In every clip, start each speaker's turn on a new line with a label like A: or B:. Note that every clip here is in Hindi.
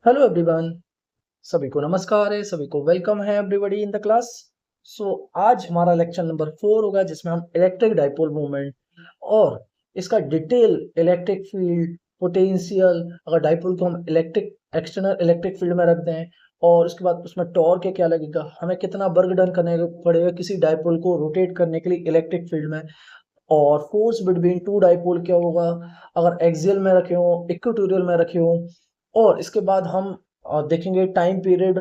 A: Hello everyone. सभी को नमस्कार है, सभी को वेलकम है एवरीबॉडी इन द क्लास। सो आज हमारा लेक्चर नंबर 4 होगा जिसमें हम इलेक्ट्रिक डाइपोल मूवमेंट और इसका डिटेल इलेक्ट्रिक फील्ड पोटेंशियल, अगर डाइपोल को हम इलेक्ट्रिक एक्सटर्नल इलेक्ट्रिक फील्ड में रख दें और उसके बाद उसमें टॉर्क के क्या लगेगा, हमें कितना वर्क डन करने पड़ेगा किसी डाइपोल को रोटेट करने के लिए इलेक्ट्रिक फील्ड में, और फोर्स बिटवीन टू डाइपोल क्या होगा अगर एक्सियल में रखे हो इक्वेटोरियल में रखे हो। और इसके बाद हम देखेंगे टाइम पीरियड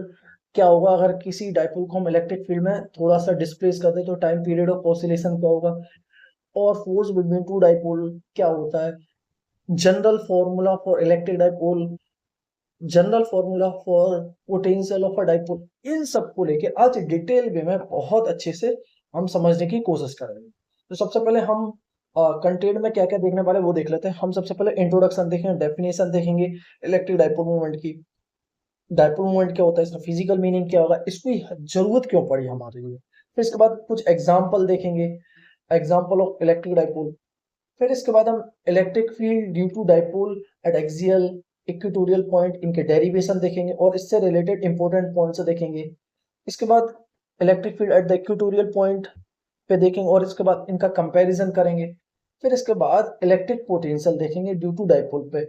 A: क्या होगा अगर किसी डाइपोल को हम इलेक्ट्रिक फील्ड में थोड़ा सा डिस्प्लेस कर दे तो टाइम पीरियड ऑफ ऑसिलेशन क्या होगा, और फोर्स बिटवीन टू डाइपोल क्या होता है, general formula for electric dipole, general formula for potential of a dipole. इन सबको लेके आज डिटेल वे में बहुत अच्छे से हम समझने की कोशिश करेंगे। तो सबसे पहले हम कंटेंट में क्या क्या देखने वाले वो देख लेते हैं। हम सबसे पहले इंट्रोडक्शन देखेंगे, डेफिनेशन देखेंगे इलेक्ट्रिक डाइपोल मूवमेंट की। डाइपोल मूवमेंट क्या होता है, इसका फिजिकल मीनिंग क्या होगा, इसकी जरूरत क्यों पड़ी हमारे लिए। फिर इसके बाद कुछ एग्जाम्पल देखेंगे, एग्जाम्पल ऑफ इलेक्ट्रिक डाइपोल। फिर इसके बाद हम electric field due to dipole at axial equatorial point इनके डेरिवेशन देखेंगे और इससे रिलेटेड इंपॉर्टेंट पॉइंट्स देखेंगे। इसके बाद electric field at the equatorial point पे देखेंगे और इसके बाद इनका कंपैरिजन करेंगे। फिर इसके बाद इलेक्ट्रिक पोटेंशियल देखेंगे ड्यू टू डाइपोल पे,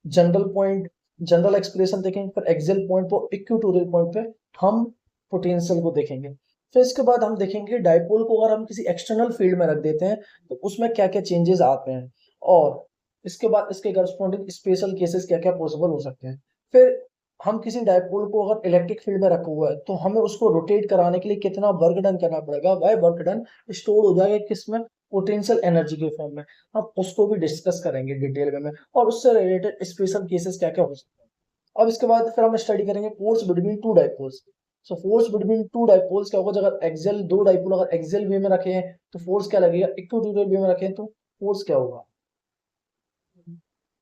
A: जनरल पॉइंट जनरल एक्सप्रेशन देखेंगे। फिर एक्सियल पॉइंट पर इक्वेटोरियल पॉइंट पे हम पोटेंशियल को देखेंगे। फिर इसके बाद हम देखेंगे डाइपोल को अगर हम किसी एक्सटर्नल फील्ड में रख देते हैं तो उसमें क्या क्या चेंजेस आते हैं, और इसके बाद इसके करस्पॉन्डिंग स्पेशल केसेस क्या क्या पॉसिबल हो सकते हैं। फिर हम किसी डाइपोल को अगर इलेक्ट्रिक फील्ड में रखा हुआ है तो हमें उसको रोटेट कराने के लिए कितना वर्क डन करना पड़ेगा, वह वर्क डन स्टोर हो जाएगा किसमें, पोटेंशियल एनर्जी के फॉर्म में। हम उसको भी डिस्कस करेंगे डिटेल में और उससे रिलेटेड स्पेशल केसेस क्या क्या हो सकते हैं। अब इसके बाद फिर हम स्टडी करेंगे force between two dipoles. So force between two dipoles क्या होगा, अगर एक्सियल दो डाइपोल अगर एक्सियल वे में रखे हैं तो फोर्स क्या लगेगा, इक्वेटोरियल वे में रखे हैं तो फोर्स क्या होगा।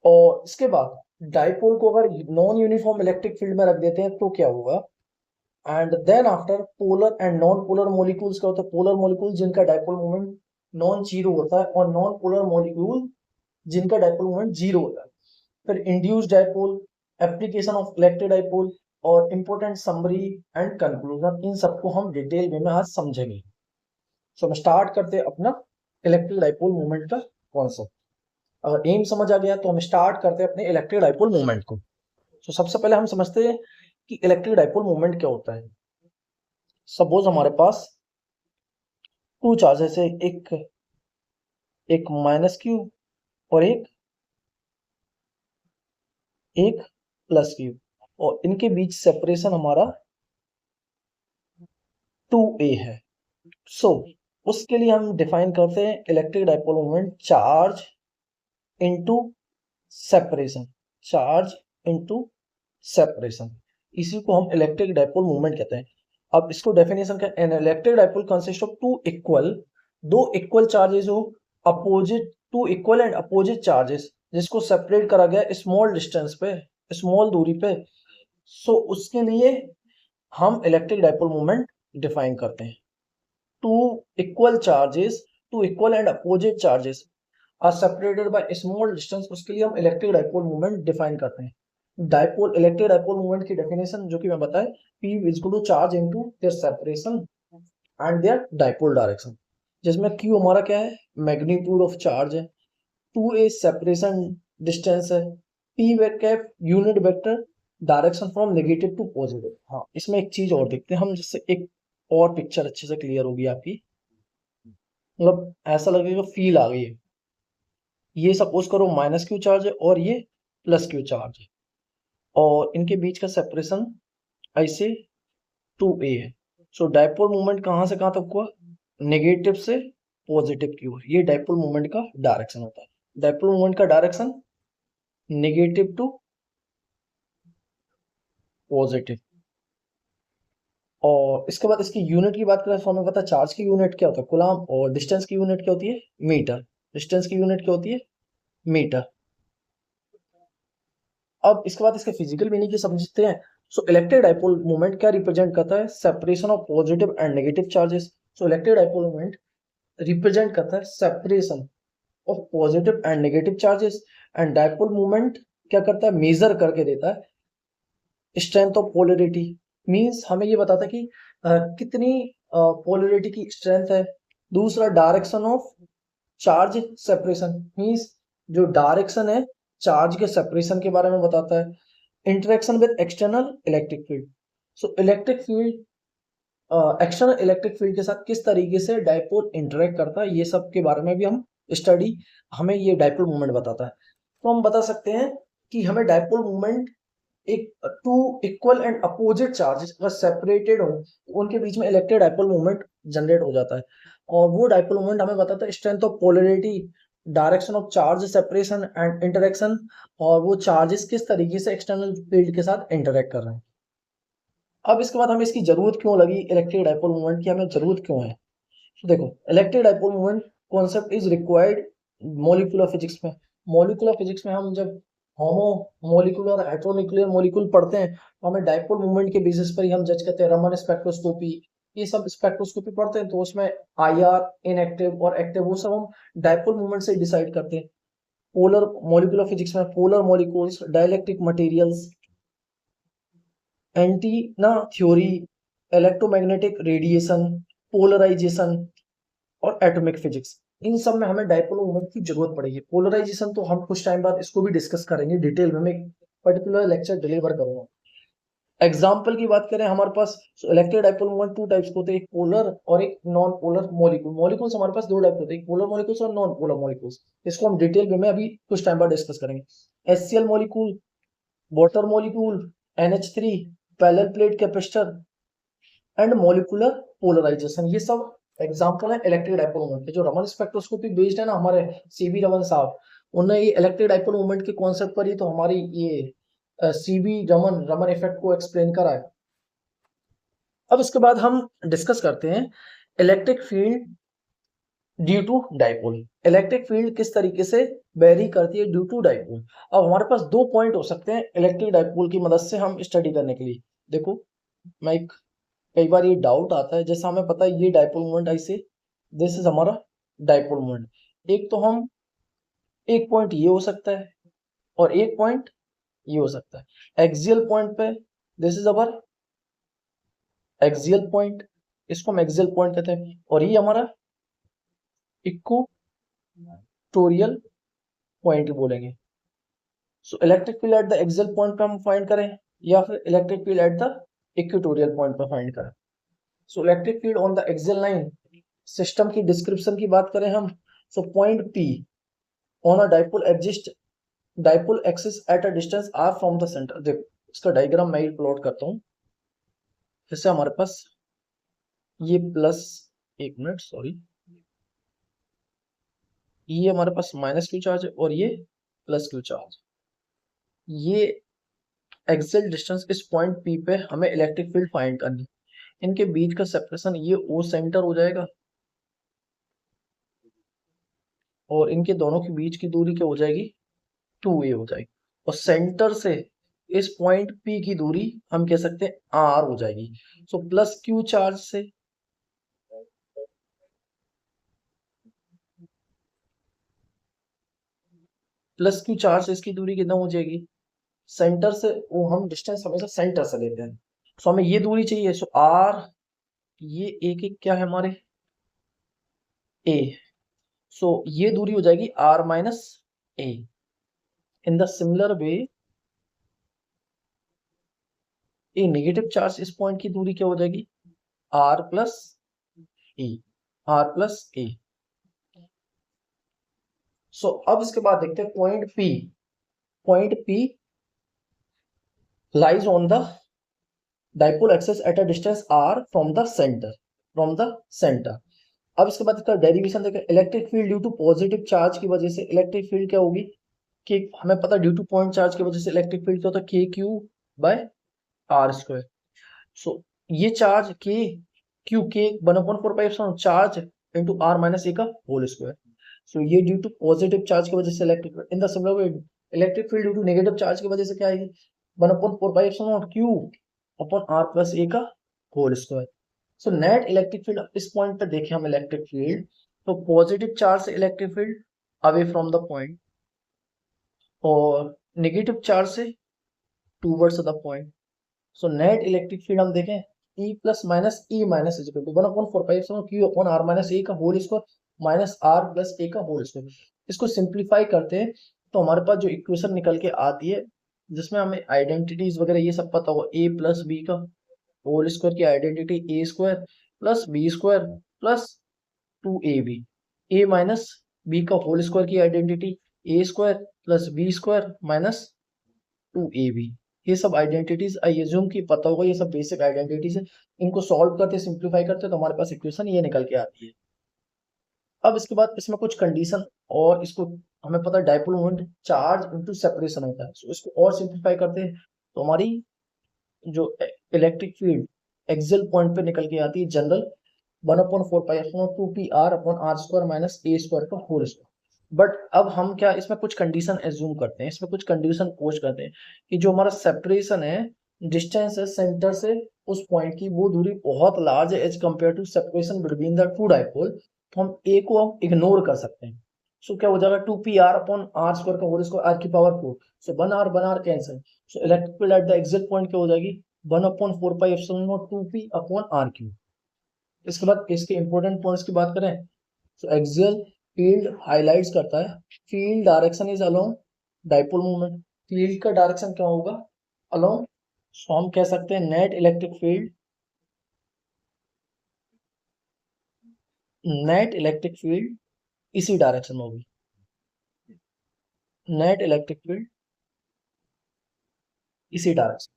A: और इसके बाद डाइपोल को अगर नॉन यूनिफॉर्म इलेक्ट्रिक फील्ड में रख देते हैं तो क्या होगा। And then after polar and non polar molecules क्या होता है, पोलर मॉलिक्यूल जिनका डाइपोल मोमेंट नॉन जीरो होता है और नॉन पोलर मॉलिक्यूल जिनका डाइपोल मोमेंट जीरो होता है। फिर induced dipole, application of electric dipole और इंपॉर्टेंट समरी एंड कंक्लूजन, इन सबको हम डिटेल में आज समझेंगे। सो हम स्टार्ट करते हैं अपना इलेक्ट्रिक डाइपोल मूवमेंट का कॉन्सेप्ट। अगर एम समझ आ गया तो हम स्टार्ट करते हैं अपने इलेक्ट्रिक डाइपोल मूवमेंट को। तो सबसे पहले हम समझते हैं कि इलेक्ट्रिक डाइपोल मूवमेंट क्या होता है। सपोज हमारे पास टू चार्जेस है, एक एक माइनस क्यू और एक एक प्लस क्यू, और इनके बीच सेपरेशन हमारा 2a है। सो उसके लिए हम डिफाइन करते हैं electric dipole moment charge into separation, charge into separation, इसी को हम इलेक्ट्रिक डाइपोल मोमेंट कहते हैं। अब इसको डेफिनेशन का, an electric dipole consist of two equal, दो इक्वल चार्जेस हो, opposite two equal and opposite charges जिसको सेपरेट करा गया स्मॉल डिस्टेंस पे, स्मॉल दूरी पे। सो उसके लिए हम इलेक्ट्रिक डाइपोल मोमेंट डिफाइन करते हैं। two equal charges, two equal and opposite charges are separated by a small distance, उसके लिए हम इलेक्ट्रिक डाइपोल मूवमेंट डिफाइन करते हैं। डाइपोल इलेक्ट्रिक डाइपोल मूवमेंट की डेफिनेशन जो कि मैं बताया, P is equal to charge into their separation and their dipole direction, जिसमें Q हमारा क्या है, मैग्नीट्यूड ऑफ चार्ज है, 2a सेपरेशन डिस्टेंस है, P cap unit vector direction from negative to positive. हाँ, इसमें एक चीज और देखते हैं हम जिससे एक और पिक्चर अच्छे से क्लियर होगी आपकी, मतलब ऐसा लगेगा फील आ गई है। ये सपोज करो माइनस क्यू चार्ज है और ये प्लस क्यू चार्ज है, और इनके बीच का सेपरेशन ऐसे 2a है। सो डाइपोल मूवमेंट कहाँ से कहाँ तक हुआ, नेगेटिव से पॉजिटिव की ओर, ये डाइपोल मूवमेंट का डायरेक्शन होता है। डाइपोल मूवमेंट का डायरेक्शन नेगेटिव टू पॉजिटिव। और इसके बाद इसकी यूनिट की बात करें तो हमें पता है चार्ज की यूनिट क्या होता है, कूलम, और डिस्टेंस की यूनिट क्या होती है, मीटर। डिस्टेंस की यूनिट क्या होती है, मीटर। अब इसके बाद इसके फिजिकल मीनिंग की समझते हैं। सो इलेक्ट्रिक डाइपोल मोमेंट क्या रिप्रेजेंट करता है, separation of positive and negative charges. So electric dipole moment represent करता है separation of positive and negative charges. And dipole moment क्या करता है, मेजर करके देता है स्ट्रेंथ ऑफ पोलरिटी मींस हमें ये बताता है कि कितनी पोलरिटी की स्ट्रेंथ है। दूसरा direction of charge separation means जो डायरेक्शन है चार्ज के सेपरेशन के बारे में बताता है। Interaction with external electric field, so electric field external electric field के साथ किस तरीके से डायपोल इंटरेक्ट करता है, ये सब के बारे में भी हम स्टडी, हमें ये डायपोल मूवमेंट बताता है। तो हम बता सकते हैं कि हमें डायपोल मूवमेंट एक two equal and opposite charges अगर सेपरेटेड हो उनके बीच में इलेक्ट्रिक डायपोल मूवमेंट जनरेट हो जाता है। और वो डायपोल मूवमेंट हमें बताता है strength of polarity, direction of charge separation and interaction, और वो चार्जेस किस तरीके से एक्सटर्नल फील्ड के साथ इंटरेक्ट कर रहे हैं। अब इसके बाद हमें इसकी जरूरत क्यों लगी इलेक्ट्रिक डायपोल मूवमेंट की, हमें जरूरत क्यों है। तो देखो electric dipole movement concept is required molecular physics में। मॉलिक्यूलर फिजिक्स में हम जब होमो मॉलिक्यूलर हेटेरोन्यूक्लियर मॉलिक्यूल पढ़ते हैं तो हमें डायपोल मूवमेंट के बेसिस पर ही हम जज करते हैं। रमन स्पेक्ट्रोस्कोपी, ये सब स्पेक्ट्रोस्कोपी पढ़ते हैं तो उसमें आईआर, इनएक्टिव और एक्टिव, वो सब हम डायपोल मूवमेंट से डिसाइड करते हैं। पोलर मॉलिक्यूलर फिजिक्स में polar molecules, dielectric materials, antenna theory, electromagnetic radiation, polarization और एटॉमिक फिजिक्स, इन सब में हमें डायपोल मोमेंट की जरूरत पड़ेगी। पोलराइजेशन तो हम कुछ टाइम बाद इसको भी डिस्कस करेंगे डिटेल में, मैं एक पर्टिकुलर लेक्चर डिलीवर करूंगा। एग्जाम्पल की बात करें हमारे पास electric dipole moment two types होते हैं, एक पोलर और एक नॉन पोलर मॉलिक्यूल। मॉलिक्यूल्स हमारे पास दो टाइप होते हैं, एक पोलर मॉलिक्यूल्स और नॉन पोलर मॉलिक्यूल्स। इसको हम डिटेल में अभी कुछ टाइम बाद डिस्कस करेंगे। HCl molecule, water molecule, NH3, parallel plate capacitor and molecular polarization, ये सब एग्जांपल है इलेक्ट्रिक डायपोल मोमेंट के। जो रमन स्पेक्ट्रोस्कोपी बेस्ड है ना हमारे CB रमन साहब, उन्होंने ये इलेक्ट्रिक डायपोल मोमेंट के कॉन्सेप्ट पर ही तो हमारी ये CB रमन इफेक्ट को एक्सप्लेन करा है। अब इसके बाद हम डिस्कस करते हैं electric field due to dipole. Electric field किस तरीके से वेरी करती है ड्यू टू डायपोल। अब हमारे पास दो पॉइंट हो सकते हैं इलेक्ट्रिक डायपोल की मदद से हम स्टडी करने के लिए। देखो मैं एक, कई बार ये डाउट आता है, जैसा हमें पता है ये डायपोल मोमेंट ऐसे, दिस इज हमारा डायपोल मोमेंट। एक तो हम एक पॉइंट ये हो सकता है और एक पॉइंट ये हो सकता है। एक्सियल पॉइंट पे this is our axial point, इसको हम एक्सियल पॉइंट कहते हैं, और ये हमारा इक्वेटोरियल पॉइंट बोलेंगे। सो electric field at the axial point पे हम फाइंड करें या फिर electric field at the equatorial point पे फाइंड करें। सो electric field on the axial line system की डिस्क्रिप्शन की बात करें हम, so point P on a dipole exist dipole axis at a distance r from the centre. देखो इसका डायग्राम मैं प्लॉट करता हूँ। जैसे हमारे पास ये प्लस, एक मिनट सॉरी, ये हमारे पास -q चार्ज है और ये +q चार्ज। ये एक्सियल डिस्टेंस इस पॉइंट P पे हमें इलेक्ट्रिक फील्ड फाइंड करनी। इनके बीच का सेपरेशन ये O सेंटर हो जाएगा और इनके दोनों के बीच की दूरी क्या हो जाएगी, 2a हो जाएगी। और सेंटर से इस पॉइंट P की दूरी हम कह सकते हैं R हो जाएगी। सो +q चार्ज से +q चार्ज से इसकी दूरी कितना हो जाएगी, सेंटर से, वो हम डिस्टेंस हमेशा सेंटर से लेते हैं। सो हमें ये दूरी चाहिए। सो R, ये एक एक क्या है हमारे a, सो ये दूरी हो जाएगी R - a। In the similar way A negative charge इस पॉइंट की दूरी क्या हो जाएगी, R + e, R + a। सो अब इसके बाद देखते हैं point P। Point P lies on the dipole axis at a distance r from the center। अब इसके बाद इसका डेरिवेशन देखें। Electric field due to positive charge की वजह से इलेक्ट्रिक फील्ड क्या होगी, कि हमें पता ड्यू टू पॉइंट चार्ज की वजह से इलेक्ट्रिक फील्ड क्या होता है, KQ/r²। सो ये charge K 1/4 charge into r - a का होल स्क्वायर। सो ये ड्यू टू पॉजिटिव चार्ज की वजह से electric field. In the similar way electric field due to negative charge की वजह से क्या आएगी, 1/4 Q/r + a का whole square. So net electric field इस पॉइंट पे देखें हम इलेक्ट्रिक फील्ड, तो पॉजिटिव चार्ज से electric field away from the point और नेगेटिव चार्ज से towards the point. So net electric field हम देखें E plus minus E minus is equal to 1/4 Q upon R minus A का whole square minus R plus A का होल स्क्वायर। इसको सिंप्लीफाई करते हैं तो हमारे पास जो इक्वेशन निकल के आती है, जिसमें हमें आइडेंटिटीज वगैरह ये सब पता होगा, ए प्लस बी का होल स्क्वायर की identity A square plus B square plus 2ab, A minus B का होल स्क्वायर की identity A square plus B square minus 2ab। ये सब आइडेंटिटीज आई एज्यूम की पता होगा, ये सब बेसिक आइडेंटिटीज है। इनको सॉल्व करते सिंप्लीफाई करते तो हमारे पास इक्वेशन ये निकल के आती है। अब इसके बाद इसमें कुछ कंडीशन, और इसको हमें पता है dipole moment charge into separation होता है, सो इसको और सिंप्लीफाई करते हैं तो हमारी जो इलेक्ट्रिक फील्ड एक्सियल पॉइंट पे निकल के आती है जनरल 1/4 π/2 pr/r² माइनस ए स्क्वायर का होल स्क्वायर। बट अब हम क्या इसमें कुछ कंडीशन एज्यूम करते हैं, इसमें कुछ कंडीशन पोस्ट करते हैं कि जो हमारा सेपरेशन है, डिस्टेंस है सेंटर से उस पॉइंट की, वो दूरी बहुत लार्ज है as compare to separation between the two dipole, तो हम ए को हम इग्नोर कर सकते हैं। सो क्या हो जाएगा 2pr/r² का होल स्क्वायर r की power 4, so 1r cancel, so electric field at the axial point क्या हो जाएगी 1/4πε0 2p/r³। इसके बाद इसके इंपॉर्टेंट पॉइंट्स की बात करें तो एक्सियल फील्ड हाइलाइट्स करता है field direction is along dipole moment. Field का डायरेक्शन क्या होगा अलोंग, सो हम कह सकते हैं नेट इलेक्ट्रिक फील्ड इसी डायरेक्शन में होगी, नेट इलेक्ट्रिक फील्ड इसी डायरेक्शन।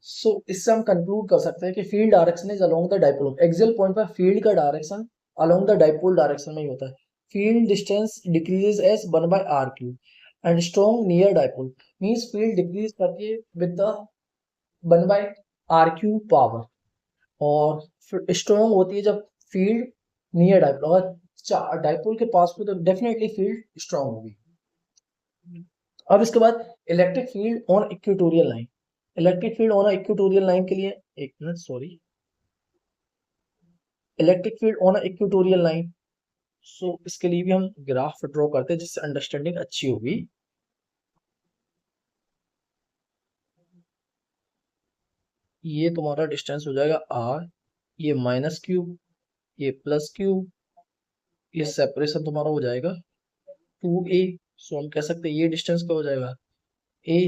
A: सो इससे हम कंक्लूड कर सकते हैं कि field direction is along the dipole. Axial point पर फील्ड का direction along the dipole direction में ही होता है। Field distance decreases as 1/r³ and strong near dipole, means field decrease करती है विद द 1/r³ पावर, और स्ट्रॉन्ग होती है जब फील्ड नियर डाइपोल, अगर डाइपोल के पास हो तो डेफिनेटली फील्ड स्ट्रॉन्ग होगी। अब इसके बाद electric field on equatorial line, electric field on equatorial line के लिए एक minute sorry, electric field on equatorial line, so इसके लिए भी हम ग्राफ ड्रॉ करते हैं जिससे अंडरस्टैंडिंग अच्छी होगी। ये तुम्हारा डिस्टेंस हो जाएगा r, ये माइनस क्यू, ये प्लस क्यू, ये सेपरेशन तुम्हारा हो जाएगा 2a। सो हम कह सकते हैं ये डिस्टेंस क्या हो जाएगा a,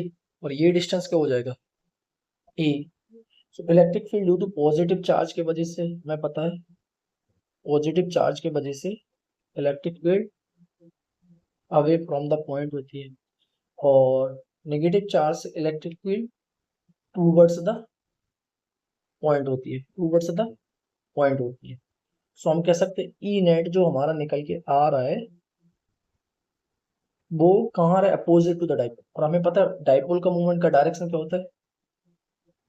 A: और ये डिस्टेंस क्या हो जाएगा a। So electric field due to positive charge के वजह से, हमें पता है पॉजिटिव चार्ज के वजह से electric field away from the point होती है, और नेगेटिव चार्ज से electric field towards the point होती है, टूवर्ड्स द पॉइंट होती है। सो हम कह सकते हैं ई नेट जो हमारा निकल के आ रहा है वो कहाँ आ रहा है अपोजिट टू द डाइपोल, और हमें पता है डाइपोल का मूवमेंट का डायरेक्शन क्या होता है,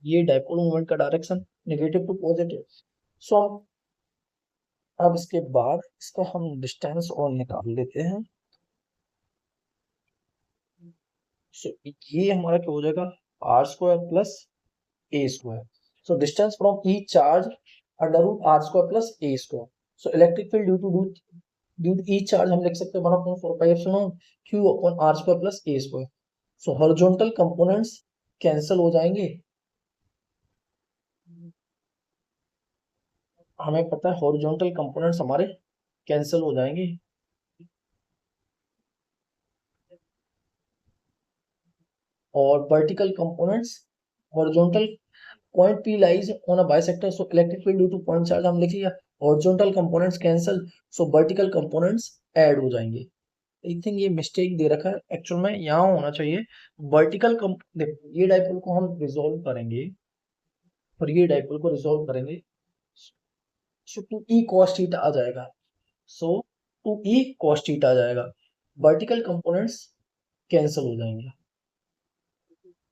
A: ये डाइपोल मूवमेंट का डायरेक्शन नेगेटिव टू पॉजिटिव। सो अब इसके बाद इसका हम डिस्टेंस और निकाल लेते हैं। सो ये हमारा क्या हो जाएगा r² plus a square. So distance from E charge √r² plus a square. So electric field due to E charge हम लिख सकते हैं 1/4πε0 q/r² plus a square. So horizontal components cancel हो जाएंगे, हमें पता है हॉरिजॉन्टल कंपोनेंट्स हमारे कैंसिल हो जाएंगे, और vertical components horizontal point P lies on a bisector, so electric field due two point charge हम लिख लिया, हॉरिजॉन्टल कंपोनेंट्स कैंसिल, सो वर्टिकल कंपोनेंट्स ऐड हो जाएंगे। आई थिंक ये मिस्टेक दे रखा है, एक्चुअल में यहाँ होना चाहिए वर्टिकल देखो ये डाइपोल को हम रिजोल्व करेंगे, और ये डाइपोल को रिजोल्व करेंगे, सो 2e cos थीटा आ जाएगा, सो 2e cos थीटा आ जाएगा, वर्टिकल कंपोनेंट्स कैंसिल हो जाएंगे,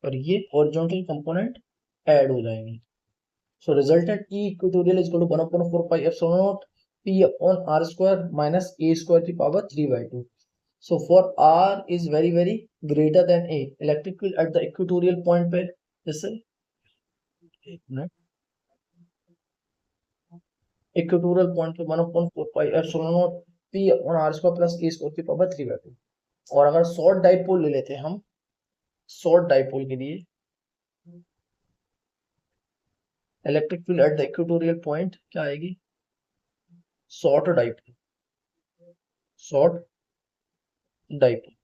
A: और ये हॉरिजॉन्टल कंपोनेंट ऐड हो जाएंगे। So resultant E equatorial is equal to 1/4πε0 p/r² minus a square की power 3/2। So for r is very very greater than a, electric field at the equatorial point पे, जैसे एक मिनट, इक्वेटोरियल पॉइंट पे 1/4πε0 p/r² प्लस a स्क्वायर की पावर 3/2। और अगर शॉर्ट डाइपोल ले लेते हैं हम, शॉर्ट डाइपोल के लिए electric field at the equatorial point क्या आएगी, short dipole, short dipole.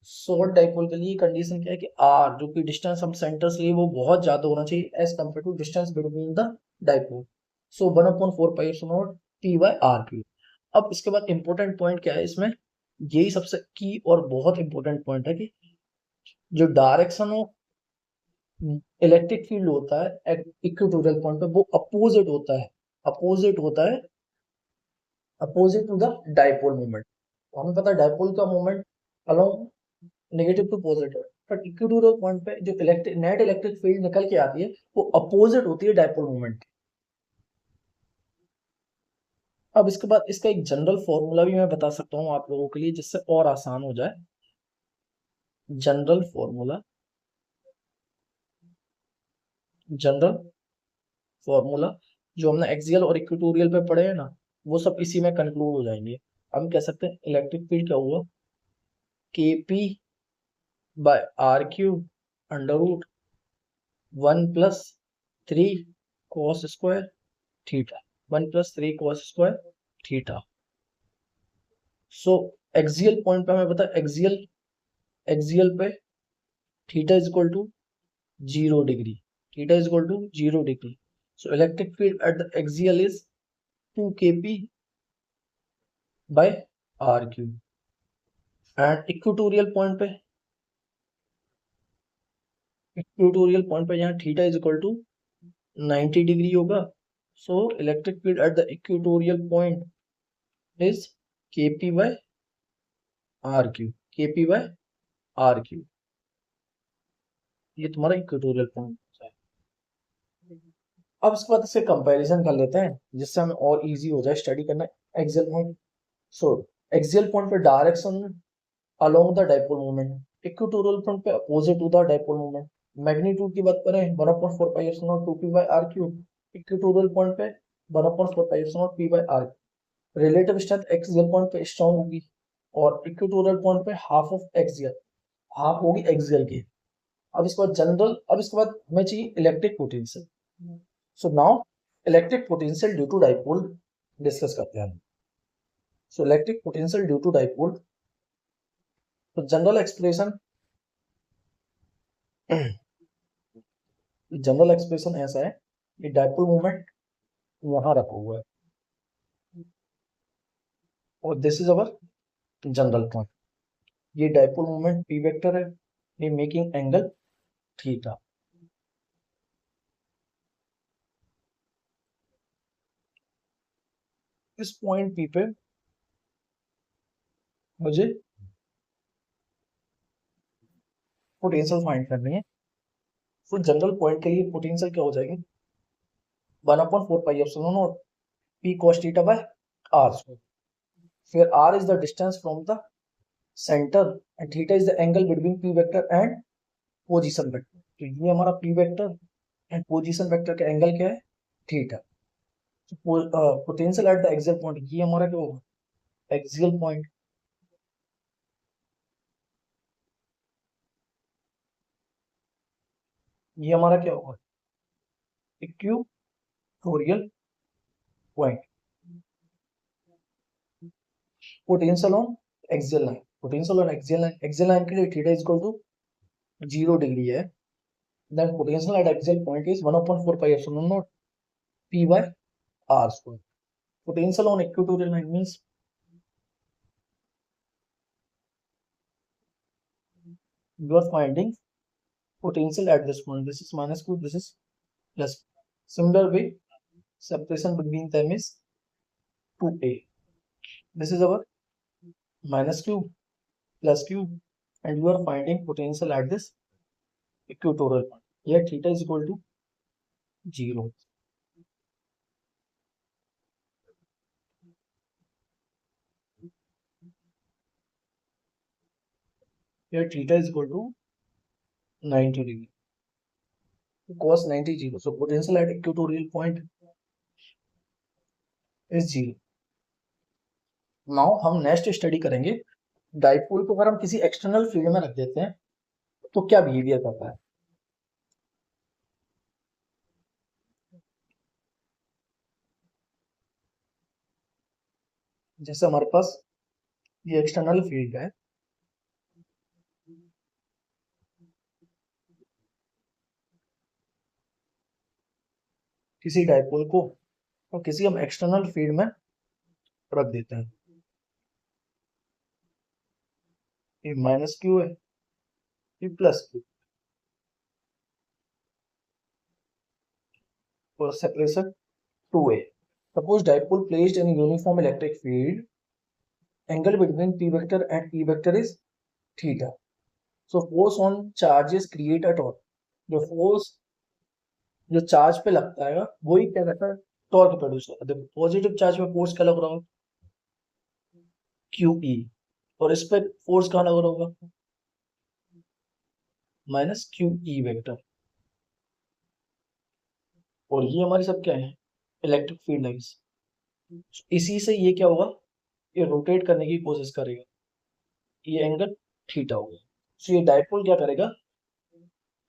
A: Short dipole के लिए कंडीशन क्या है कि आर जो कि डिस्टेंस हम सेंटर से लिए वो बहुत ज्यादा होना चाहिए as compare to distance between the dipole. So 1/4 P by R Q. अब इसके बाद इंपॉर्टेंट पॉइंट क्या है इसमें, यही सबसे की और बहुत इंपॉर्टेंट पॉइंट है कि जो डायरेक्शन ऑफ इलेक्ट्रिक फील्ड होता है इक्वेटोरियल पॉइंट पे वो अपोजिट होता है, अपोजिट होता है, opposite to the dipole moment. हमें पता है डाइपोल का moment along negative to positive, but equatorial point पे जो इलेक्ट्रिक नेट इलेक्ट्रिक फील्ड निकल के आती है वो अपोजिट होती है डाइपोल मोमेंट। अब इसके बाद इसका एक जनरल फॉर्मूला भी मैं बता सकता हूँ आप लोगों के लिए जिससे और आसान हो जाए। जनरल फॉर्मूला, जनरल फॉर्मूला जो हमने एक्सियल और इक्वेटोरियल पे पढ़े हैं ना, वो सब इसी में कंक्लूड हो जाएंगे। हम कह सकते हैं इलेक्ट्रिक फील्ड क्या हुआ, K P by R cube under root 1+3 cos square theta, 1+3 cos square theta. So axial point पे हमें पता है एक्सियल, एक्सियल पे theta is equal to 0 degree, theta is equal to 0 degree. So electric field at the axial is 2 kp by R cube. And equatorial point पे यहाँ theta is equal to 90 degree होगा। So electric field at the equatorial point is kp by R Q, kp by R Q. ये तुम्हारा इक्वेटोरियल पॉइंट है। अब इसके बाद इससे कंपैरिजन कर लेते हैं जिससे हमें और इजी हो जाए स्टडी करना axial point. So axial point पे direction along the dipole moment, equatorial point पे opposite to the dipole moment. Magnitude की बात करें 1/4 pi epsilon naught 2p by r cube, equatorial point पे 1/4 pi epsilon naught p by r। Relative strength axial point पे स्ट्रांग होगी और इक्वेटोरियल पॉइंट पे हाफ ऑफ एक्सियल, हाफ होगी एक्सियल की। अब इसके बाद जनरल, अब इसके बाद हमें चाहिए electric potential. So now electric potential due to dipole discuss करते हैं। So electric potential due to dipole, तो जनरल एक्सप्रेशन, जनरल एक्सप्रेशन ऐसा है कि डाइपोल मोमेंट वहां रखा हुआ है और this is our general point. ये डाइपोल मोमेंट पी वेक्टर है, ये मेकिंग एंगल थीटा। इस पॉइंट पी पे मुझे पोटेंशियल फाइंड करनी है। तो जनरल पॉइंट के लिए पोटेंशियल क्या हो जाएगी, 1/4 pi epsilon naught p cos theta by r square. फिर r is the distance from the centre and theta is the angle between p vector and position vector. तो ये हमारा p vector and position vector का एंगल क्या है, theta. Potential at the axial point, ये हमारा क्या होगा, एक्सियल पॉइंट। ये हमारा क्या होगा, equatorial point. Potential on axial line, potential on axial line, axial line के लिए theta is equal to 0 degree है। Then potential at axial point is 1/4 pi epsilon naught p by r square. Potential on equatorial line means you are finding potential at this point. This is minus q, this is plus. Similar way, separation between them is 2a. This is our minus q plus q, and you are finding potential at this equatorial point. Here theta is equal to 0. Here theta is equal to 90 degree. Cos 90 0. So potential at equatorial point is 0. Now हम नेक्स्ट स्टडी करेंगे डाइपोल को अगर हम किसी एक्सटर्नल फील्ड में रख देते हैं तो क्या बिहेवियर करता है। जैसे हमारे पास ये एक्सटर्नल फील्ड है, किसी डाइपोल को और किसी हम एक्सटर्नल फील्ड में रख देते हैं, ये माइनस क्यू है, ये प्लस क्यू, और separation 2a. Suppose dipole placed in a uniform electric field, angle between p vector and e vector is theta. So force on charges create a torque. जो फोर्स जो चार्ज पे लगता है वही क्या करता है, टॉर्क प्रोड्यूस करता है. पॉजिटिव चार्ज पे फोर्स क्या लग रहा होगा, क्यू ई, और इस पे फोर्स कहाँ लग रहा होगा, माइनस क्यू ई वेक्टर. और ये हमारी सब क्या है, इलेक्ट्रिक फील्ड लाइंस. इसी से ये क्या होगा, ये रोटेट करने की कोशिश करेगा, ये एंगल थीटा होगा. सो ये डाइपोल क्या करेगा,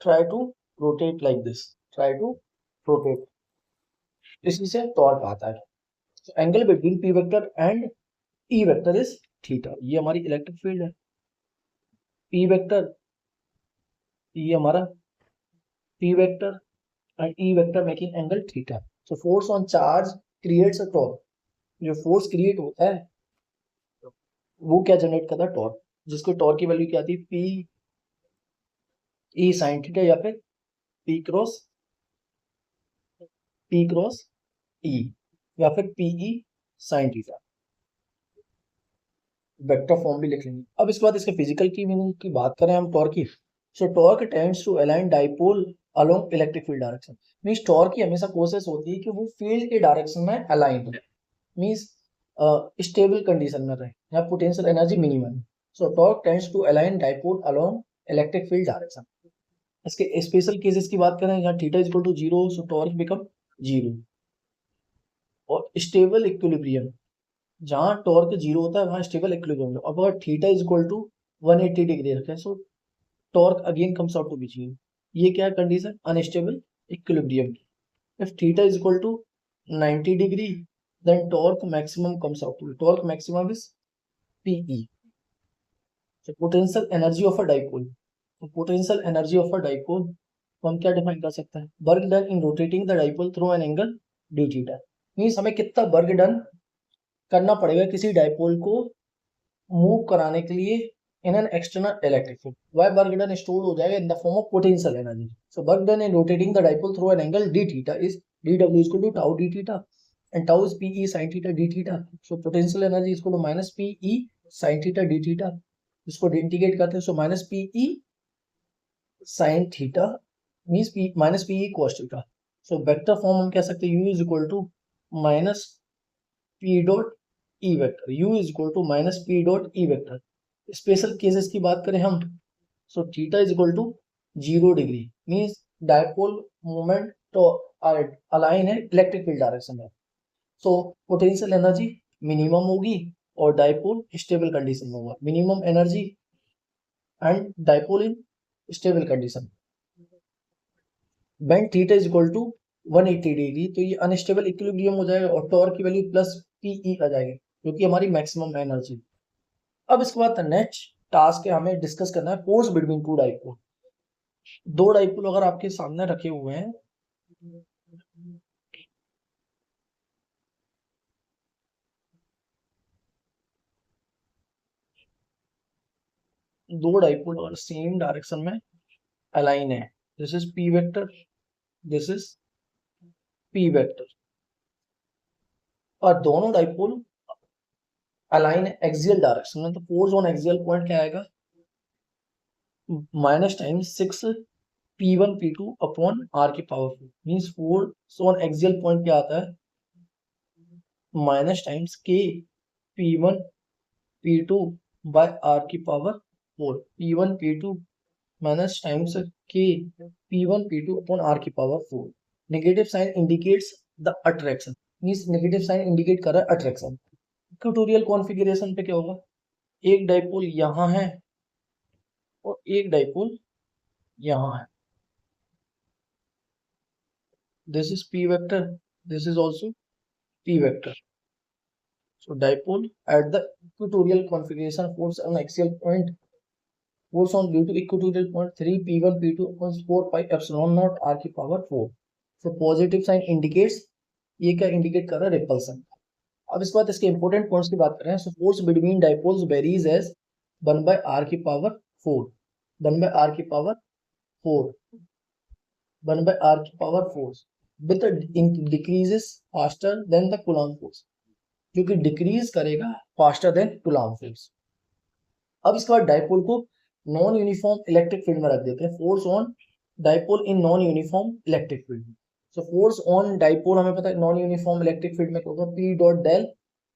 A: try to rotate like this, try to rotate, इसी से टॉर्क आता है. Angle between P vector and E vector is theta. ये हमारी इलेक्ट्रिक फील्ड है, पी वेक्टर, ये हमारा P vector and E vector making angle theta. So force on charge creates a torque. जो फोर्स क्रिएट होता है वो क्या जनरेट करता है, टॉर्क, जिसको टॉर्क की वैल्यू क्या आती है, पी ई साइन थीटा या फिर पी क्रॉस ई या फिर P E sine theta. Vector form भी लिख लेंगे. अब इसके बाद इसके फिजिकल की मीनिंग की बात करें हम टॉर्क की. So torque tends to align dipole along electric field direction. Means torque की हमेशा कोशिश होती है कि वो फील्ड के डायरेक्शन में अलाइन हो, मींस स्टेबल कंडीशन में रहे या potential energy minimum. So torque tends to align dipole along electric field direction. इसके स्पेशल केसेस की बात करें, यहाँ theta equal to zero, so torque become zero. और स्टेबल इक्विलिब्रियम, जहां टॉर्क जीरो होता है वहां स्टेबल इक्विलिब्रियम. अब अगर theta is equal to 180 degree रखें, सो torque again comes out to be zero. ये क्या है कंडीशन, अनस्टेबल इक्विलिब्रियम की. If theta is equal to 90 degree, then torque maximum comes out to be, torque maximum is PE. So potential energy of a dipole, so potential energy of a dipole को हम क्या डिफाइन कर सकते हैं, work done in rotating the dipole through an angle D theta. Means हमें कितना वर्क डन करना पड़ेगा किसी डाइपोल को मूव कराने के लिए in an external electric field. वह वर्क डन स्टोर हो जाएगा in the form of potential energy. So work done in rotating the dipole through an angle D theta is dw equal to tau D theta and tau is pe sin theta d theta. So potential energy is equal to minus pe sin theta d theta. इसको इंटीग्रेट करते हैं, so minus pe sin theta means p minus pe cos theta. So vector form हम कह सकते हैं u is equal to minus p dot e vector, u is equal to minus p dot e vector. Special cases की बात करें हम, so theta is equal to 0 degree, means dipole moment तो अलाइन है इलेक्ट्रिक फील्ड डायरेक्शन में. सो पोटेंशियल एनर्जी मिनिमम होगी और डाइपोल स्टेबल कंडीशन में होगा. Minimum energy and dipole in stable condition. When theta is equal to 180 degree, तो ये अनस्टेबल इक्विलिब्रियम हो जाएगा और टॉर्क की वैल्यू प्लस पीई आ जाएगी जो कि हमारी मैक्सिमम एनर्जी. अब इसके बाद नेक्स्ट टास्क है, हमें डिस्कस करना है फोर्स बिटवीन टू डाइपोल. दो डाइपोल अगर आपके सामने रखे हुए हैं, दो डाइपोल और सेम डायरेक्शन में अलाइन है, this is P vector, this is P vector, और दोनों डाइपोल अलाइन है एक्सियल डायरेक्शन में. तो फोर्स ऑन एक्सियल पॉइंट क्या आएगा, minus times 6 P1 P2 upon R की power 4. Means force on axial point क्या आता है, minus times K P1 P2 bye R की power 4. P1 P2 minus times K P1 P2 upon R की power 4. Negative sign indicates the attraction, means negative sign indicate कर रहा है अट्रैक्शन. इक्वेटोरियल कॉन्फ़िगरेशन पे क्या होगा, एक डाइपोल यहाँ है और एक डाइपोल यहाँ है. This is P vector, this is also P vector. So dipole at the equatorial configuration force on axial point force on due to equatorial point 3 p1 p2 upon 4 pi epsilon naught r की power 4. So positive sign indicates ये क्या indicate कर रहा है repulsion. अब इसके बाद इसके इंपॉर्टेंट पॉइंट्स की बात करें. So force between dipoles varies as 1 by r की power 4 1 by r की power 4 1 by r की power 4 with decreases faster than the Coulomb force, जो कि डिक्रीज करेगा फास्टर देन कूलम्ब फोर्स. अब इसके बाद डाइपोल को नॉन यूनिफॉर्म इलेक्ट्रिक फील्ड में रख देते हैं. Force on dipole in non uniform electric field. So force on dipole हमें पता है नॉन यूनिफॉर्म इलेक्ट्रिक फील्ड में क्या होगा, P dot del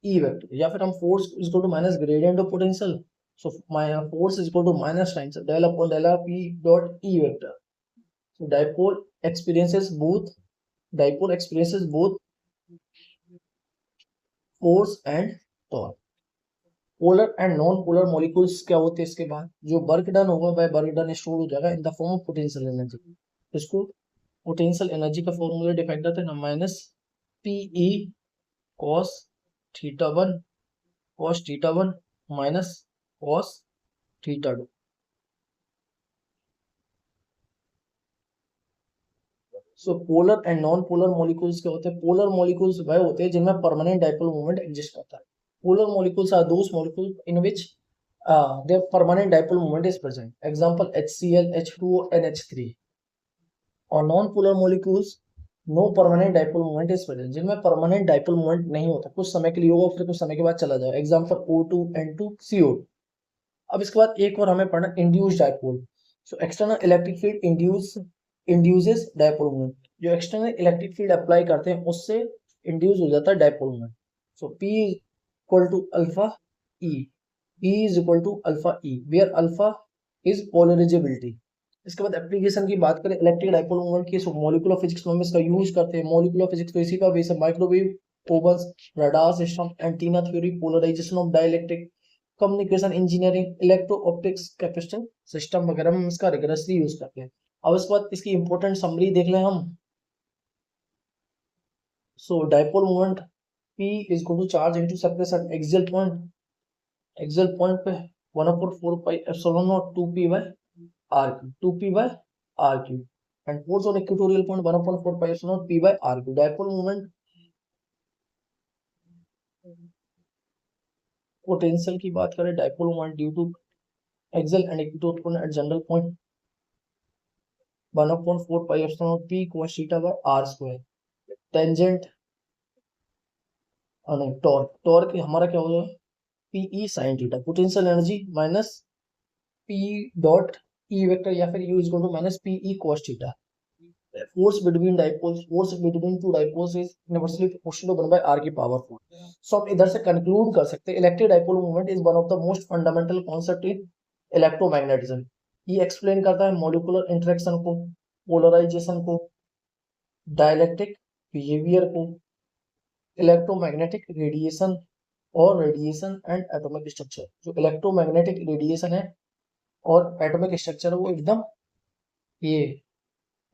A: E vector, या फिर हम force is equal to minus gradient of potential. So force is equal to minus times del upon del R P dot E vector. So dipole experiences both force and torque. Polar and non polar molecules क्या होते हैं इसके बाद, जो वर्क डन होगा बाय वर्क डन स्टोर हो जाएगा in the form of potential energy. इसको पोटेंशियल एनर्जी का फॉर्मूला डिफाइन करते हैं ना, minus P E cos theta one minus cos theta two. So polar and non polar molecules क्या होते हैं. पोलर मॉलिक्यूल्स वह होते हैं जिनमें परमानेंट डाइपोल मोमेंट एग्जिस्ट करता है. Polar molecules are those molecules in which their permanent dipole moment is present. Example HCl, H2O, and H3. और non-polar molecules no permanent dipole moment is present. जिनमें permanent dipole moment नहीं होता, कुछ समय के लिए होगा फिर कुछ समय के बाद चला जाएगा. Example O2, N2, CO. अब इसके बाद एक और हमें पढ़ना induced dipole. So external electric field induces dipole moment. जो external electric field apply करते हैं उससे induce हो जाता है dipole moment. So P equal to alpha E. E is equal to alpha E, where alpha is polarizability. इसके बाद एप्लीकेशन की बात करें इलेक्ट्रिक डाइपोल मोमेंट की, मॉलिक्यूलर फिजिक्स में इसका यूज करते हैं. मॉलिक्यूलर फिजिक्स तो इसी का बेस है. Microwave ovens, radar system, antenna theory, polarization of dielectric, communication engineering, electro optics, capacitor system वगैरह में इसका रिगरसली यूज करते हैं. अब इसके बाद इसकी इंपॉर्टेंट समरी देख लें हम. So dipole moment P is equal to charge into surface at axial point पे 1/4 pi epsilon naught 2p by r cube and force on equatorial point 1/4 pi epsilon naught p by r cube. Dipole moment potential की बात करें, dipole moment due to axial and equatorial point at general point 1/4 pi epsilon naught p cos theta by r square. Tangent नहीं, टॉर्क हमारा क्या होगा, P E sine theta. Potential energy minus P dot E vector या फिर U is equal to minus P E cos theta. Force between two dipoles is inversely proportional to 1 by r की पावर 4. सो हम इधर से कंक्लूड कर सकते हैं electric dipole moment is one of the most fundamental concept in electromagnetism. ये एक्सप्लेन करता है मॉलिक्यूलर इंटरेक्शन को, पोलराइजेशन को, डाइलेक्ट्रिक बिहेवियर को, इलेक्ट्रोमैग्नेटिक रेडिएशन और रेडिएशन एंड एटॉमिक स्ट्रक्चर. जो इलेक्ट्रोमैग्नेटिक रेडिएशन है और एटॉमिक स्ट्रक्चर है वो एकदम ये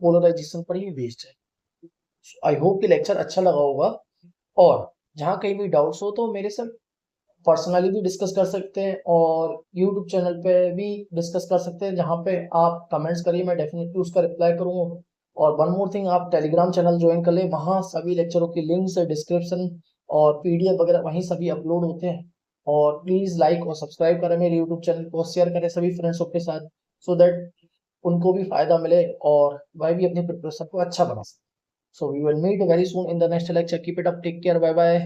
A: पोलराइजेशन पर ही बेस्ड है. आई होप कि लेक्चर अच्छा लगा होगा, और जहाँ कहीं भी डाउट्स हो तो मेरे से पर्सनली भी डिस्कस कर सकते हैं और यूट्यूब चैनल पे भी डिस्कस कर सकते हैं. जहाँ पे आप कमेंट्स करिए, मैं डेफिनेटली उसका रिप्लाई करूँगा. और वन मोर थिंग, आप टेलीग्राम चैनल ज्वाइन कर लें, वहाँ सभी लेक्चरों की लिंक्स, डिस्क्रिप्शन और पीडीएफ वगैरह वहीं सभी अपलोड होते हैं. और प्लीज़ लाइक और सब्सक्राइब करें मेरे यूट्यूब चैनल को, शेयर करें सभी फ्रेंड्सों के साथ, सो दैट उनको भी फायदा मिले और वह भी अपनी प्रिपरेशन को अच्छा बना सके. So we will meet very soon in the next lecture. Keep it up, take care, bye bye.